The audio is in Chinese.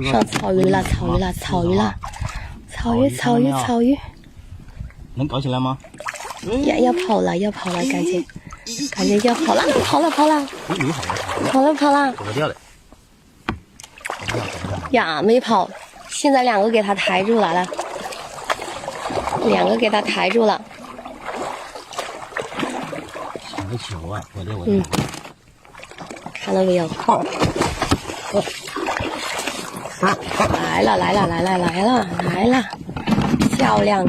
上草鱼了，草鱼了，草鱼了，草鱼，草鱼，草鱼。能搞起来吗？要跑了，要跑了，感觉要跑了，跑了，跑了，跑了，跑了。跑不掉了。呀，没跑，现在两个给他抬住了，两个给他抬住了。抢个球啊！我的。看到没有？来了，来了，来了，来了，来了，漂亮！